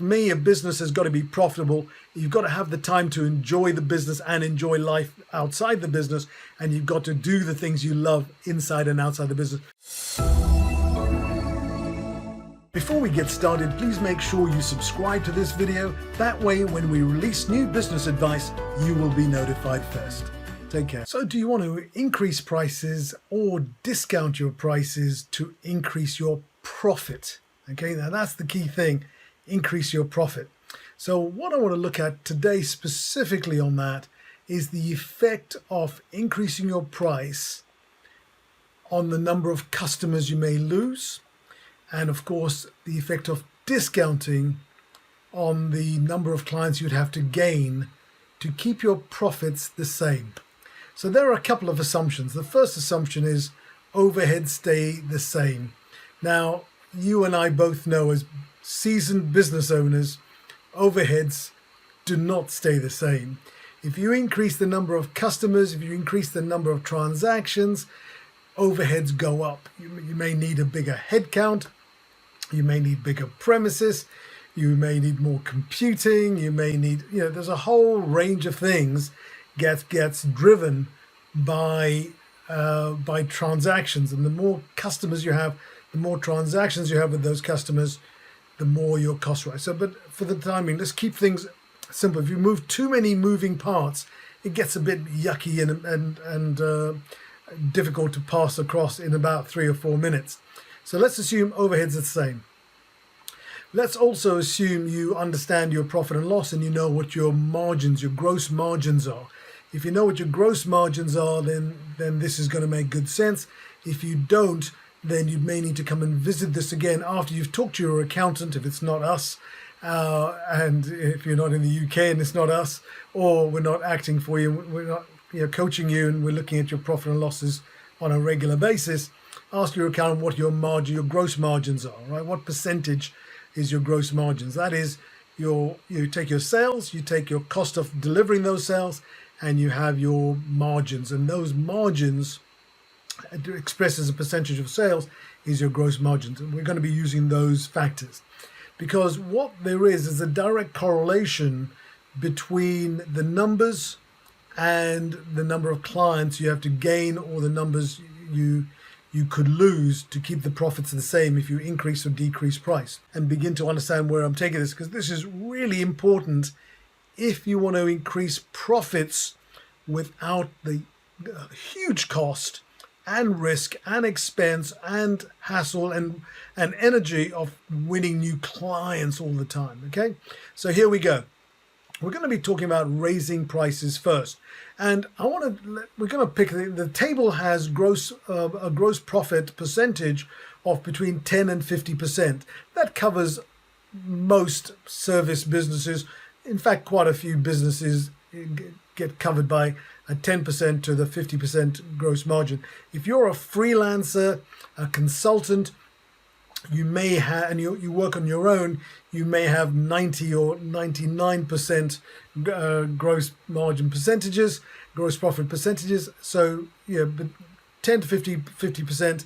For me, a business has got to be profitable. You've got to have the time to enjoy the business and enjoy life outside the business. And you've got to do the things you love inside and outside the business. Before we get started, please make sure you subscribe to this video. That way, when we release new business advice, you will be notified first. Take care. So do you want to increase prices or discount your prices to increase your profit? Okay, now that's the key thing, increase your profit. So what I want to look at today specifically on that is the effect of increasing your price on the number of customers you may lose, and of course the effect of discounting on the number of clients you'd have to gain to keep your profits the same. So there are a couple of assumptions. The first assumption is overheads stay the same. Now, you and I both know as seasoned business owners, overheads do not stay the same. If you increase the number of customers, if you increase the number of transactions, overheads go up. You may need a bigger headcount, you may need bigger premises, you may need more computing, you may need, there's a whole range of things gets driven by transactions. And the more customers you have, the more transactions you have with those customers, the more your costs rise. So, but for the timing, let's keep things simple. If you move too many moving parts, it gets a bit yucky and difficult to pass across in about 3 or 4 minutes. So let's assume overheads are the same. Let's also assume you understand your profit and loss and you know what your margins, your gross margins are. If you know what your gross margins are, then this is going to make good sense. If you don't, then you may need to come and visit this again after you've talked to your accountant, if it's not us, and if you're not in the UK and it's not us, or we're not acting for you, we're not coaching you and we're looking at your profit and losses on a regular basis. Ask your accountant what your margin, your gross margins are, right? What percentage is your gross margins? That is, you take your sales, you take your cost of delivering those sales, and you have your margins. And those margins, expressed as a percentage of sales, is your gross margins. And we're going to be using those factors. Because what there is a direct correlation between the numbers and the number of clients you have to gain, or the numbers you could lose to keep the profits the same if you increase or decrease price. And begin to understand where I'm taking this, because this is really important if you want to increase profits without the huge cost and risk and expense and hassle and energy of winning new clients all the time. Okay, so here we go. We're going to be talking about raising prices first, and we're going to pick the table has a gross profit percentage of between 10 and 50%. That covers most service businesses. In fact, quite a few businesses get covered by a 10% to the 50% gross margin. If you're a freelancer, a consultant, you may have, and you work on your own, you may have 90 or 99% gross margin percentages, gross profit percentages. So but 10 to 50%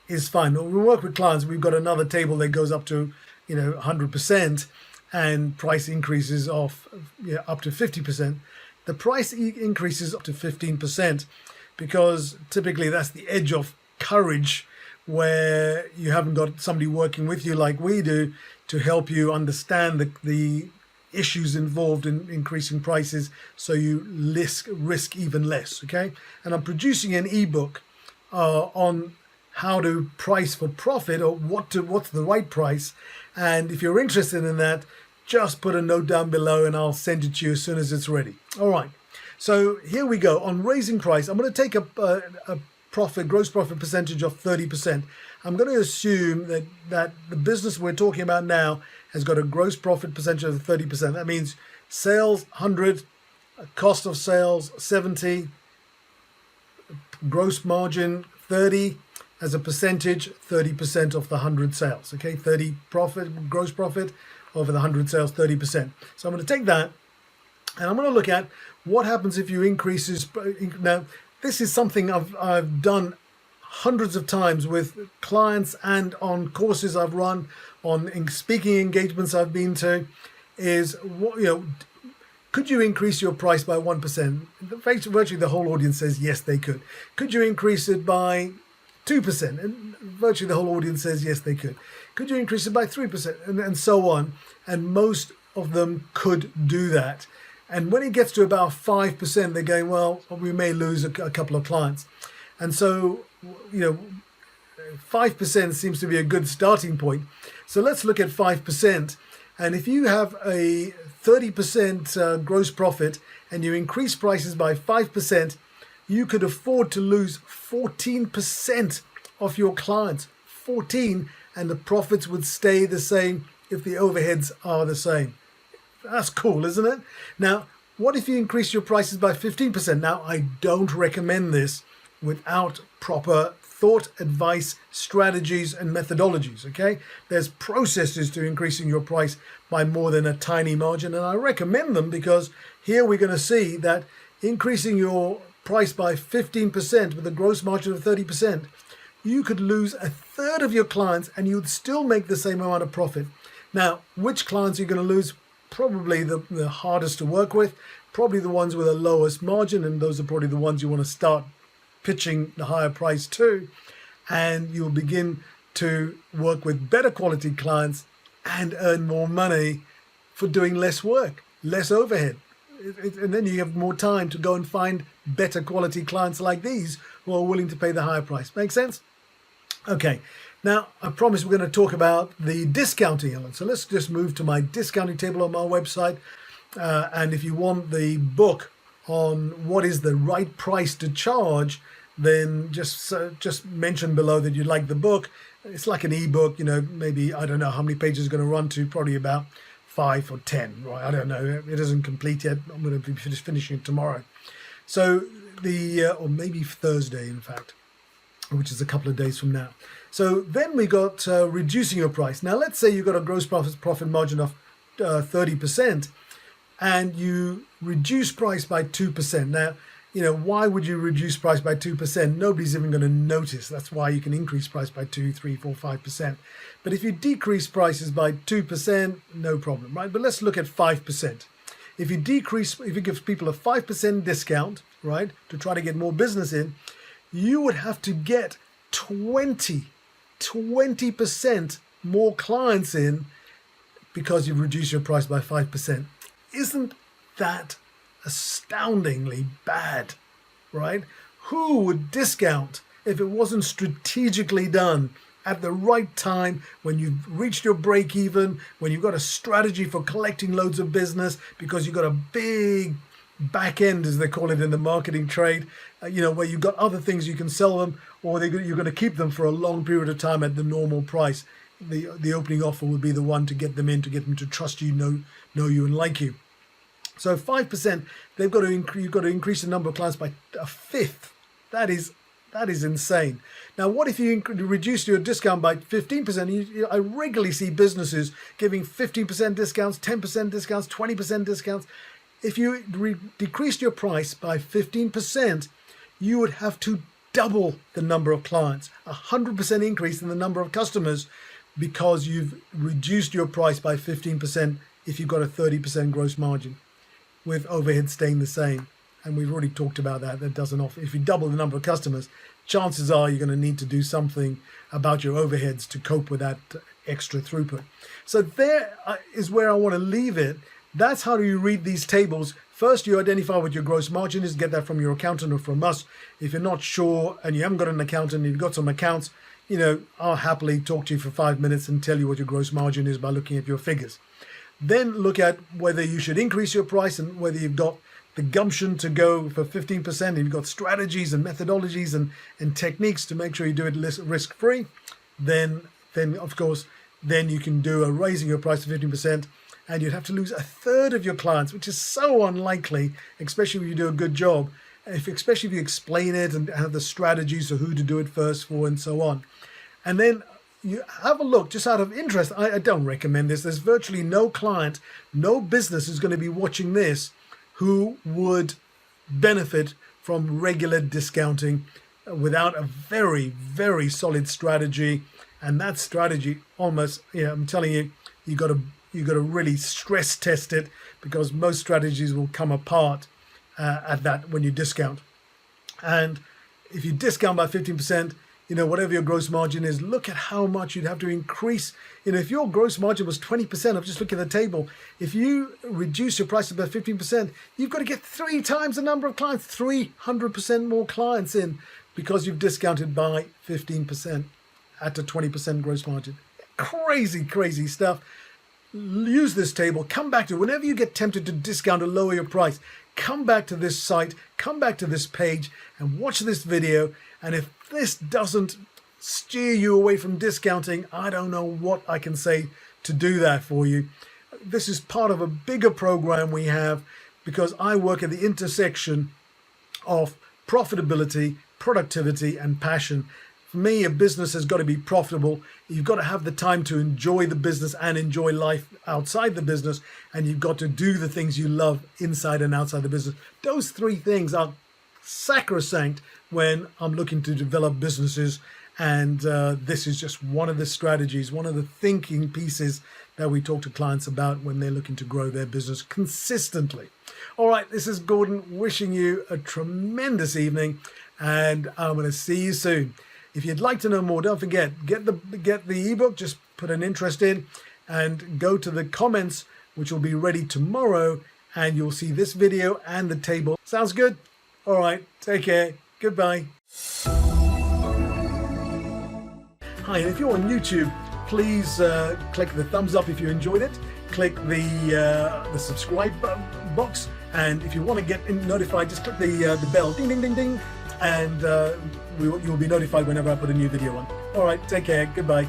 is fine. When we work with clients, we've got another table that goes up to 100%, and price increases of up to 50%. The price increases up to 15%, because typically that's the edge of courage, where you haven't got somebody working with you like we do to help you understand the issues involved in increasing prices, so you risk even less. Okay, and I'm producing an ebook on how to price for profit, or what's the right price. And if you're interested in that, just put a note down below and I'll send it to you as soon as it's ready. All right, so here we go. On raising price, I'm going to take a gross profit percentage of 30%. I'm going to assume that the business we're talking about now has got a gross profit percentage of 30%. That means sales 100, cost of sales 70, gross margin 30, as a percentage 30% of the 100 sales. Okay, 30 profit, gross profit over the 100 sales, 30%. So I'm going to take that and I'm going to look at what happens if you increases. Now, this is something I've done hundreds of times with clients and on courses I've run, on speaking engagements I've been to, is could you increase your price by 1%? Virtually the whole audience says yes, they could. Could you increase it by 2%? And virtually the whole audience says yes, they could. Could you increase it by 3%? And so on. And most of them could do that. And when it gets to about 5%, they're going, well, we may lose a couple of clients. And so, 5% seems to be a good starting point. So let's look at 5%. And if you have a 30% gross profit and you increase prices by 5%, you could afford to lose 14% of your clients. 14, and the profits would stay the same if the overheads are the same. That's cool, isn't it? Now, what if you increase your prices by 15%? Now, I don't recommend this without proper thought, advice, strategies, and methodologies, okay? There's processes to increasing your price by more than a tiny margin, and I recommend them because here we're going to see that increasing your price by 15% with a gross margin of 30%, you could lose a third of your clients and you'd still make the same amount of profit. Now, which clients are you going to lose? Probably the hardest to work with, probably the ones with the lowest margin, and those are probably the ones you want to start pitching the higher price to, and you'll begin to work with better quality clients and earn more money for doing less work, less overhead. And then you have more time to go and find better quality clients like these who are willing to pay the higher price. Make sense? Okay, now I promise we're going to talk about the discounting element. So let's just move to my discounting table on my website. And if you want the book on what is the right price to charge, then just mention below that you like the book. It's like an ebook, maybe, I don't know how many pages it's going to run to, probably about 5 or 10, right? I don't know. It isn't complete yet. I'm going to be finishing it tomorrow. So or maybe Thursday, in fact, which is a couple of days from now. So then we got reducing your price. Now, let's say you've got a gross profit margin of 30%, and you reduce price by 2%. Now, why would you reduce price by 2%? Nobody's even going to notice. That's why you can increase price by 2, 3, 4, 5%. But if you decrease prices by 2%, no problem, right? But let's look at 5%. If you give people a 5% discount, right, to try to get more business in, you would have to get 20% more clients in because you've reduced your price by 5%. Isn't that astoundingly bad, right? Who would discount if it wasn't strategically done at the right time, when you've reached your break even, when you've got a strategy for collecting loads of business because you've got a big back end, as they call it in the marketing trade, where you've got other things you can sell them, or you're going to keep them for a long period of time at the normal price. The opening offer would be the one to get them in, to get them to trust you, know you, and like you. So 5%, you've got to increase the number of clients by a fifth. That is insane. Now, what if you reduce your discount by 15%? I regularly see businesses giving 15% discounts, 10% discounts, 20% discounts. If you decreased your price by 15%, you would have to double the number of clients, 100% increase in the number of customers, because you've reduced your price by 15% if you've got a 30% gross margin, with overhead staying the same. And we've already talked about that. That doesn't offer. If you double the number of customers, chances are you're going to need to do something about your overheads to cope with that extra throughput. So there is where I want to leave it. That's how you read these tables. First, you identify what your gross margin is. Get that from your accountant or from us. If you're not sure and you haven't got an accountant, you've got some accounts, I'll happily talk to you for 5 minutes and tell you what your gross margin is by looking at your figures. Then look at whether you should increase your price and whether you've got the gumption to go for 15%, and you've got strategies and methodologies and techniques to make sure you do it risk-free. Then of course, you can do a raising your price to 15%, and you'd have to lose a third of your clients, which is so unlikely, especially when you do a good job, especially if you explain it and have the strategies of who to do it first for and so on. And then you have a look, just out of interest. I don't recommend this. There's virtually no client, no business is going to be watching this who would benefit from regular discounting without a very, very solid strategy. And that strategy almost, I'm telling you, you got to really stress test it, because most strategies will come apart at that when you discount. And if you discount by 15%, whatever your gross margin is, look at how much you'd have to increase. If your gross margin was 20%, I'm just looking at the table, if you reduce your prices by 15%, you've got to get 3 times the number of clients, 300% more clients in, because you've discounted by 15% at a 20% gross margin. Crazy, crazy stuff. Use this table, come back to it. Whenever you get tempted to discount or lower your price, come back to this site, come back to this page and watch this video. And if this doesn't steer you away from discounting, I don't know what I can say to do that for you. This is part of a bigger program we have, because I work at the intersection of profitability, productivity, and passion. For me, a business has got to be profitable. You've got to have the time to enjoy the business and enjoy life outside the business. And you've got to do the things you love inside and outside the business. Those 3 things are sacrosanct when I'm looking to develop businesses. And this is just one of the strategies, one of the thinking pieces that we talk to clients about when they're looking to grow their business consistently. All right, this is Gordon wishing you a tremendous evening, and I'm going to see you soon. If you'd like to know more, don't forget, get the ebook, just put an interest in and go to the comments, which will be ready tomorrow, and you'll see this video and the table. Sounds good? All right, take care. Goodbye. Hi, and if you're on YouTube, please click the thumbs up if you enjoyed it. Click the subscribe box, and if you want to get notified, just click the bell, ding, ding, ding, ding, and you'll be notified whenever I put a new video on. All right, take care. Goodbye.